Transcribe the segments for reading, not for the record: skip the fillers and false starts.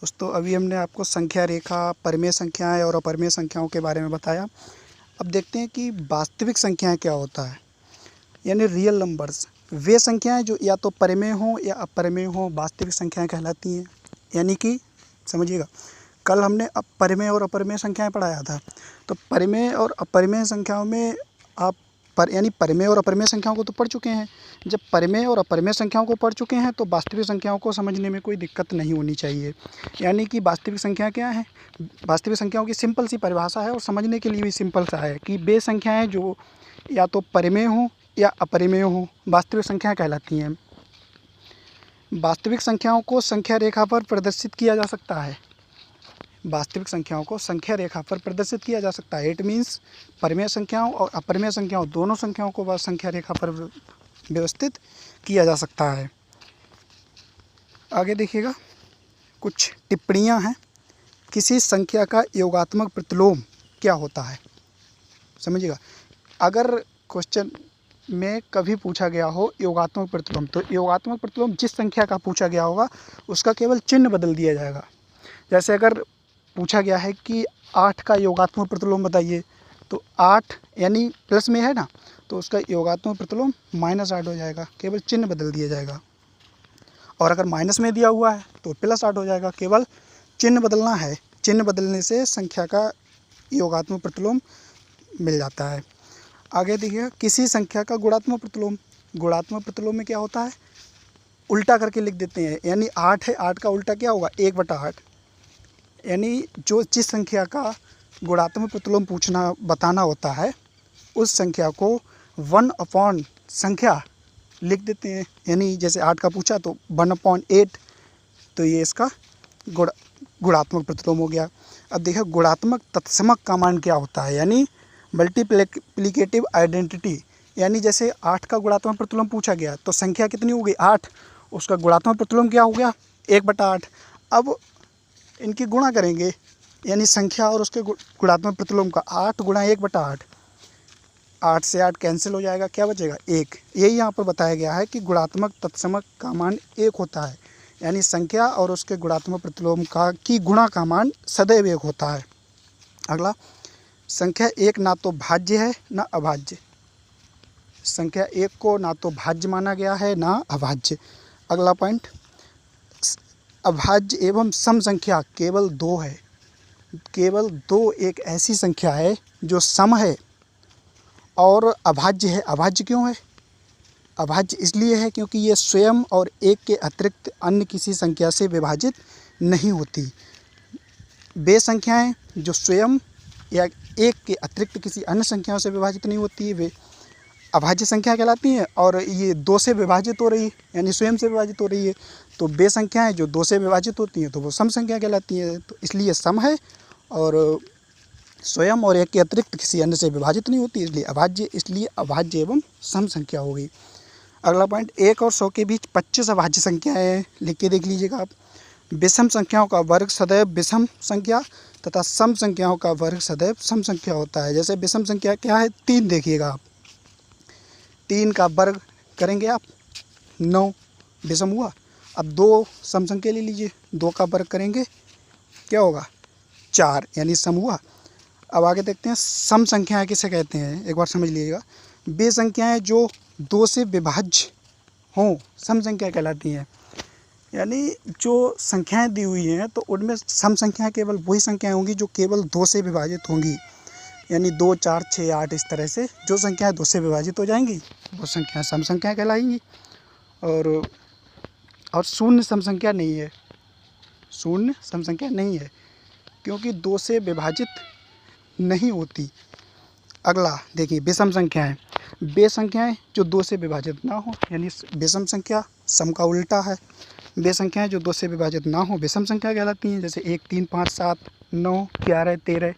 दोस्तों अभी हमने आपको संख्या रेखा, परिमेय संख्याएं और अपरिमेय संख्याओं के बारे में बताया। अब देखते हैं कि वास्तविक संख्याएं क्या होता है, यानी रियल नंबर्स। वे संख्याएं जो या तो परिमेय हों या अपरिमेय हों, वास्तविक संख्याएं कहलाती हैं। यानी कि समझिएगा, कल हमने परिमेय और अपरिमेय संख्याएं पढ़ाया था। तो परिमेय और अपरिमेय संख्याओं में आप यानी परिमेय और अपरिमेय संख्याओं को तो पढ़ चुके हैं। जब परिमेय और अपरिमेय संख्याओं को पढ़ चुके हैं तो वास्तविक संख्याओं को समझने में कोई दिक्कत नहीं होनी चाहिए। यानी कि वास्तविक संख्या क्या है, वास्तविक संख्याओं की सिंपल सी परिभाषा है और समझने के लिए भी सिंपल सा है कि वे संख्याएं जो या तो परिमेय हों या अपरिमेय हों, वास्तविक संख्याएं कहलाती हैं। वास्तविक संख्याओं को संख्या रेखा पर प्रदर्शित किया जा सकता है। वास्तविक संख्याओं को संख्या रेखा पर प्रदर्शित किया जा सकता है। इट मीन्स परिमेय संख्याओं और अपरिमेय संख्याओं, दोनों संख्याओं को संख्या रेखा पर व्यवस्थित किया जा सकता है। आगे देखिएगा, कुछ टिप्पणियां हैं। किसी संख्या का योगात्मक प्रतिलोम क्या होता है, समझिएगा। अगर क्वेश्चन में कभी पूछा गया हो योगात्मक प्रतिलोम, तो योगात्मक प्रतिलोम जिस संख्या का पूछा गया होगा उसका केवल चिन्ह बदल दिया जाएगा। जैसे अगर पूछा गया है कि 8 का योगात्मक प्रतिलोम बताइए, तो 8 यानी प्लस में है ना, तो उसका योगात्मक प्रतिलोम -8 हो जाएगा, केवल चिन्ह बदल दिया जाएगा। और अगर माइनस में दिया हुआ है तो +8 हो जाएगा, केवल चिन्ह बदलना है। चिन्ह बदलने से संख्या का योगात्मक प्रतिलोम मिल जाता है। आगे देखिए, किसी संख्या का गुणात्मक प्रतिलोम। गुणात्मक प्रतिलोम में क्या होता है, उल्टा करके लिख देते हैं। यानी 8 है, 8 का उल्टा क्या होगा, 1/8। यानी जिस संख्या का गुणात्मक प्रतिलोम बताना होता है, उस संख्या को 1/, संख्या लिख देते हैं। यानी जैसे 8 का पूछा तो 1/8, तो ये इसका गुणात्मक प्रतिलोम हो गया। अब देखिए, गुणात्मक तत्समक का मान क्या होता है, यानी मल्टीप्लिकेटिव आइडेंटिटी। यानी जैसे 8 का गुणात्मक प्रतिलोम पूछा गया तो संख्या कितनी हो गई, 8, उसका गुणात्मक प्रतिलोम क्या हो गया, 1/8। अब इनकी गुणा करेंगे, यानी संख्या और उसके गुणात्मक प्रतिलोम का 8 × 1/8, 8 से 8 कैंसिल हो जाएगा, क्या बचेगा, 1। यही यहाँ पर बताया गया है कि गुणात्मक तत्समक का मान 1 होता है। यानी संख्या और उसके गुणात्मक प्रतिलोम की गुणा का मान सदैव 1 होता है। अगला, संख्या 1 ना तो भाज्य है ना अभाज्य। संख्या 1 को ना तो भाज्य माना गया है ना अभाज्य। अगला पॉइंट, अभाज्य एवं सम संख्या केवल 2 है। केवल 2 एक ऐसी संख्या है जो सम है और अभाज्य है। अभाज्य क्यों है, अभाज्य इसलिए है क्योंकि ये स्वयं और 1 के अतिरिक्त अन्य किसी संख्या से विभाजित नहीं होती। वे संख्याएं जो स्वयं या 1 के अतिरिक्त किसी अन्य संख्याओं से विभाजित नहीं होती, वे अभाज्य संख्या कहलाती हैं। और ये 2 से विभाजित हो रही है, यानी स्वयं से विभाजित हो रही है, तो वे संख्याएं जो 2 से विभाजित होती हैं तो वो सम संख्या कहलाती हैं। तो इसलिए सम है और स्वयं और 1 के अतिरिक्त किसी अन्य से विभाजित नहीं होती, इसलिए अभाज्य। इसलिए अभाज्य एवं सम संख्या हो गई। अगला पॉइंट, 1 और 100 के बीच 25 अभाज्य संख्याएँ लिख के देख लीजिएगा आप। विषम संख्याओं का वर्ग सदैव विषम संख्या तथा सम संख्याओं का वर्ग सदैव सम संख्या होता है। जैसे विषम संख्या क्या है, 3 देखिएगा आप, 3 का वर्ग करेंगे आप 9, विषम हुआ। अब 2 सम संख्या ले लीजिए, 2 का वर्ग करेंगे क्या होगा, 4, यानी सम हुआ। अब आगे देखते हैं, सम संख्याएं किसे कहते हैं, एक बार समझ लीजिएगा। वे संख्याएं जो 2 से विभाज्य हों सम संख्या कहलाती हैं। यानी जो संख्याएं दी हुई हैं तो उनमें सम संख्याएं केवल वही संख्याएं होंगी जो केवल 2 से विभाजित होंगी। यानी 2, 4, 6, 8 इस तरह से जो संख्याएं 2 से विभाजित हो जाएंगी वो संख्याएं सम संख्या कहलाएंगी। और शून्य सम संख्या नहीं है, शून्य सम संख्या नहीं है क्योंकि 2 से विभाजित नहीं होती। अगला देखिए, विषम संख्याएं। वे संख्याएं जो 2 से विभाजित ना हो, यानी विषम संख्या सम का उल्टा है। वे संख्याएं जो 2 से विभाजित ना हो विषम संख्या कहलाती हैं। जैसे 1, 3, 5, 7, 9, 11, 13।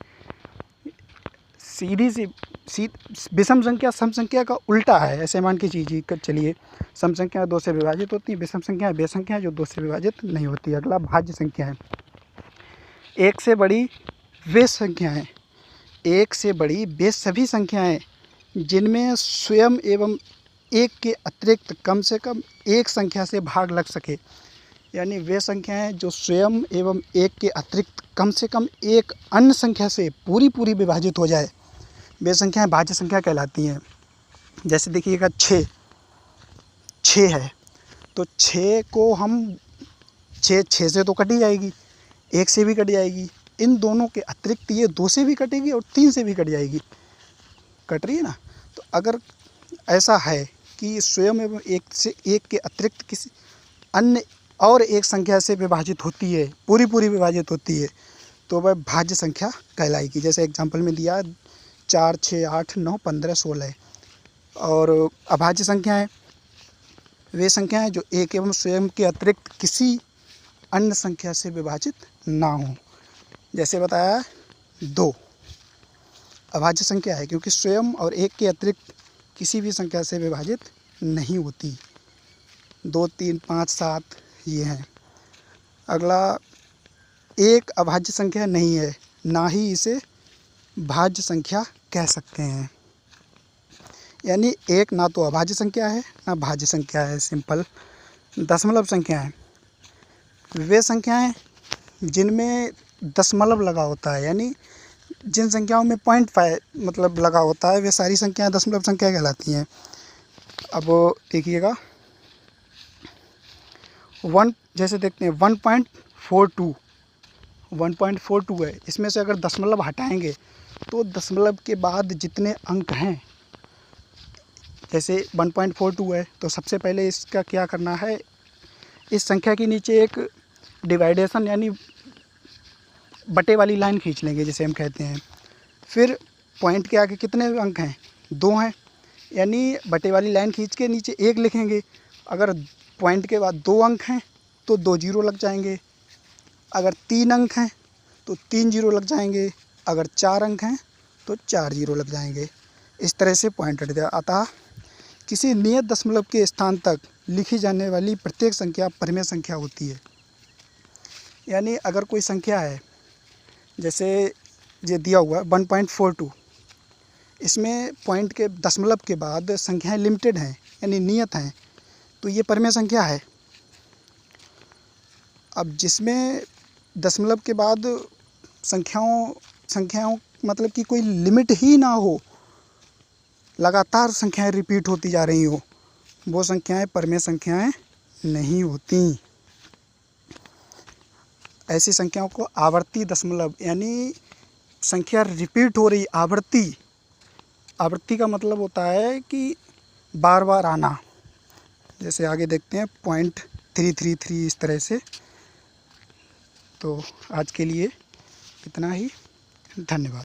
सीधी सी विषम संख्या सम संख्या का उल्टा है, ऐसे मान के चलिए। सम संख्या 2 से विभाजित होती है, विषम संख्या वे संख्या जो 2 से विभाजित नहीं होती। अगला, भाज्य संख्याएं। 1 से बड़ी वे संख्याएं, 1 से बड़ी वे सभी संख्याएं जिनमें स्वयं एवं 1 के अतिरिक्त कम से कम एक संख्या से भाग लग सके। यानी वे संख्याएं जो स्वयं एवं एक के अतिरिक्त कम से कम एक अन्य संख्या से पूरी पूरी विभाजित हो जाए, वे संख्याएं भाज्य संख्या कहलाती हैं। जैसे देखिएगा 6 है, तो 6 को हम 6 से तो कट ही जाएगी, 1 से भी कट जाएगी, इन दोनों के अतिरिक्त ये 2 से भी कटेगी और 3 से भी कट जाएगी, कट रही है ना। तो अगर ऐसा है कि स्वयं एवं एक के अतिरिक्त किसी अन्य और एक संख्या से विभाजित होती है, पूरी पूरी विभाजित होती है, तो वह भाज्य संख्या कहलाएगी। जैसे एग्जाम्पल में दिया 4, 6, 8, 9, 15, 16। और अभाज्य संख्याएं वे संख्याएं जो एक एवं स्वयं के अतिरिक्त किसी अन्य संख्या से विभाजित ना हो। जैसे बताया 2 अभाज्य संख्या है, क्योंकि स्वयं और एक के अतिरिक्त किसी भी संख्या से विभाजित नहीं होती। 2, 3, 5, 7 ये हैं। अगला 1 अभाज्य संख्या नहीं है, ना ही इसे भाज्य संख्या कह सकते हैं। यानी 1 ना तो अभाज्य संख्या है ना भाज्य संख्या है, सिंपल। दशमलव संख्याएं वे संख्याएं जिनमें दशमलव लगा होता है, यानी जिन संख्याओं में 0.5 मतलब लगा होता है, वे सारी संख्याएं दशमलव संख्या कहलाती हैं। अब देखिएगा 1 जैसे देखते हैं 1.42 है, इसमें से अगर दशमलव हटाएंगे तो दशमलव के बाद जितने अंक हैं, जैसे 1.42 है, तो सबसे पहले इसका क्या करना है, इस संख्या के नीचे एक डिवाइडेशन यानी बटे वाली लाइन खींच लेंगे, जैसे हम कहते हैं। फिर पॉइंट के आगे कितने अंक हैं, 2 हैं, यानी बटे वाली लाइन खींच के नीचे 1 लिखेंगे। अगर पॉइंट के बाद 2 अंक हैं तो 2 जीरो लग जाएंगे, अगर 3 अंक हैं तो 3 जीरो लग जाएंगे, अगर 4 अंक हैं तो 4 जीरो लग जाएंगे। इस तरह से पॉइंट हट जाता। अतः किसी नियत दशमलव के स्थान तक लिखी जाने वाली प्रत्येक संख्या परिमेय संख्या होती है। यानी अगर कोई संख्या है, जैसे ये दिया हुआ है 1.42, इसमें पॉइंट के दशमलव के बाद संख्याएं लिमिटेड हैं, यानी नियत हैं, तो ये परिमेय संख्या है। अब जिसमें दशमलव के बाद संख्याओं मतलब कि कोई लिमिट ही ना हो, लगातार संख्याएं रिपीट होती जा रही हो, वो संख्याएं परिमेय संख्याएं नहीं होती। ऐसी संख्याओं को आवर्ती दशमलव, यानी संख्या रिपीट हो रही, आवर्ती का मतलब होता है कि बार बार आना। जैसे आगे देखते हैं 0.333 इस तरह से। तो आज के लिए इतना ही, धन्यवाद।